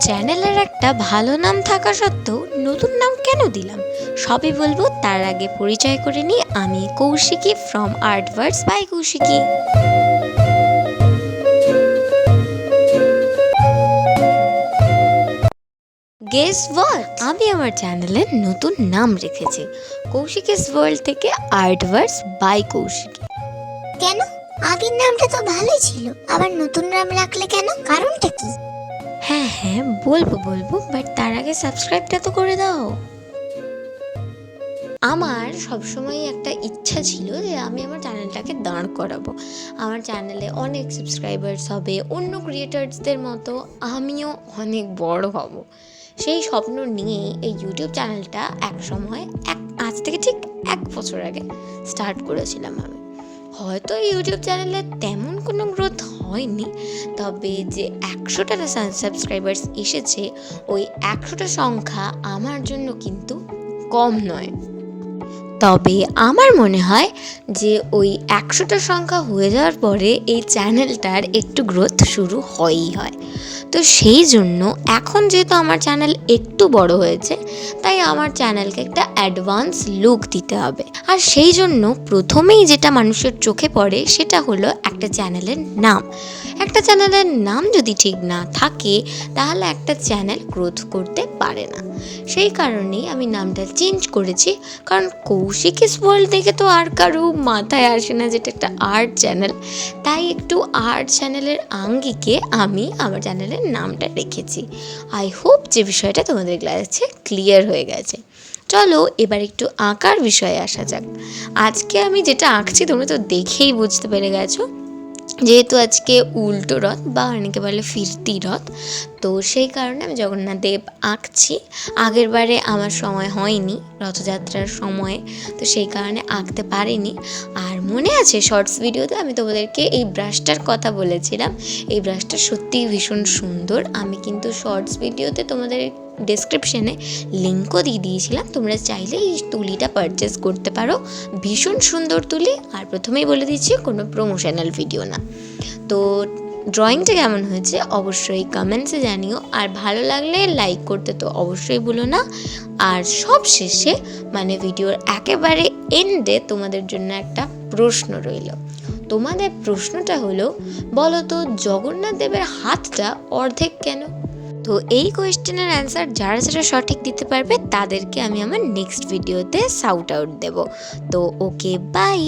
চ্যানেলের একটা ভালো নাম থাকা সত্ত্বেও নতুন নাম কেন দিলাম সবই বলবো। তার আগে পরিচয় করে নিই, আমি Kaushiki from Artverse by Kaushiki. Guess what, আমি আমার চ্যানেলের নতুন নাম রেখেছি কৌশিকীস ওয়ার্ল্ড থেকে আর্টভার্স বাই কৌশিকী। কেন? আগের নামটা তো ভালোই ছিল, আবার নতুন নাম রাখলে কেন? কারণটা কি? হ্যাঁ বলবো, বাট তার আগে সাবস্ক্রাইবটা তো করে দাও। আমার সবসময় একটা ইচ্ছা ছিল যে আমি আমার চ্যানেলটাকে দাঁড় করাবো, আমার চ্যানেলে অনেক সাবস্ক্রাইবার্স হবে, অন্য ক্রিয়েটার্সদের মতো আমিও অনেক বড় হব। সেই স্বপ্ন নিয়েই এই ইউটিউব চ্যানেলটা আজ থেকে ঠিক 1 বছর আগে স্টার্ট করেছিলাম আমি। হয়তো ইউটিউব চ্যানেলে তেমন কোনো গ্রোথ হয়নি, তবে যে 100টা সাবস্ক্রাইবার্স এসেছে, ওই 100টা সংখ্যা আমার জন্য কিন্তু কম নয়। তবে আমার মনে হয় যে ওই 100টা সংখ্যা হয়ে যাওয়ার পরে এই চ্যানেলটার একটু গ্রোথ শুরু হয়। তো সেই জন্য এখন যেহেতু আমার চ্যানেল একটু বড় হয়েছে, তাই আমার চ্যানেলকে একটা অ্যাডভান্স লুক দিতে হবে। আর সেই জন্য প্রথমেই যেটা মানুষের চোখে পড়ে সেটা হলো একটা চ্যানেলের নাম। একটা চ্যানেলের নাম যদি ঠিক না থাকে, তাহলে একটা চ্যানেল গ্রোথ করতে পারে না। সেই কারণেই আমি নামটা চেঞ্জ করেছি, কারণ কৌশিকীস ওয়ার্ল্ড থেকে তো আর কারো মাথায় আসে না যেটা একটা আর্ট চ্যানেল। তাই একটু আর্ট চ্যানেলের আঙ্গিকে আমি আমার চ্যানেলের নামটা রেখেছি। আই হোপ যে বিষয়টা তোমাদের কাছে ক্লিয়ার হয়ে গেছে। চলো এবার একটু আঁকার বিষয়ে আসা যাক। আজকে আমি যেটা আঁকছি তোমরা তো দেখেই বুঝতে পেরে গেছো, যেহেতু আজকে উল্টো রথ বা অনেকে বলে ফিরতি রথ, তো সেই কারণে আমি জগন্নাথ দেব আঁকছি। আগের বারে আমার সময় হয়নি রথযাত্রার সময়ে, তো সেই কারণে আঁকতে পারিনি। আর মনে আছে শর্টস ভিডিওতে আমি তোমাদেরকে এই ব্রাশটার কথা বলেছিলাম, এই ব্রাশটা সত্যিই ভীষণ সুন্দর। আমি কিন্তু শর্টস ভিডিওতে তোমাদের ডেসক্রিপশনে লিঙ্কও দিয়ে দিয়েছিলাম, তোমরা চাইলে এই তুলিটা পারচেস করতে পারো। ভীষণ সুন্দর তুলি, আর প্রথমেই বলে দিচ্ছি কোনো প্রমোশনাল ভিডিও না। তো ড্রয়িংটা কেমন হয়েছে অবশ্যই কমেন্টসে জানিও, আর ভালো লাগলে লাইক করতে তো অবশ্যই ভুলো না। আর সব শেষে মানে ভিডিওর একেবারে এন্ডে তোমাদের জন্য একটা প্রশ্ন রইল। তোমাদের প্রশ্নটা হলো, বলো তো জগন্নাথ দেবের হাতটা অর্ধেক কেন? তো এই কোয়েশ্চেনের অ্যান্সার যারা সঠিক দিতে পারবে তাদেরকে আমি আমার নেক্সট ভিডিওতে শাউট আউট দেবো। তো ওকে, বাই।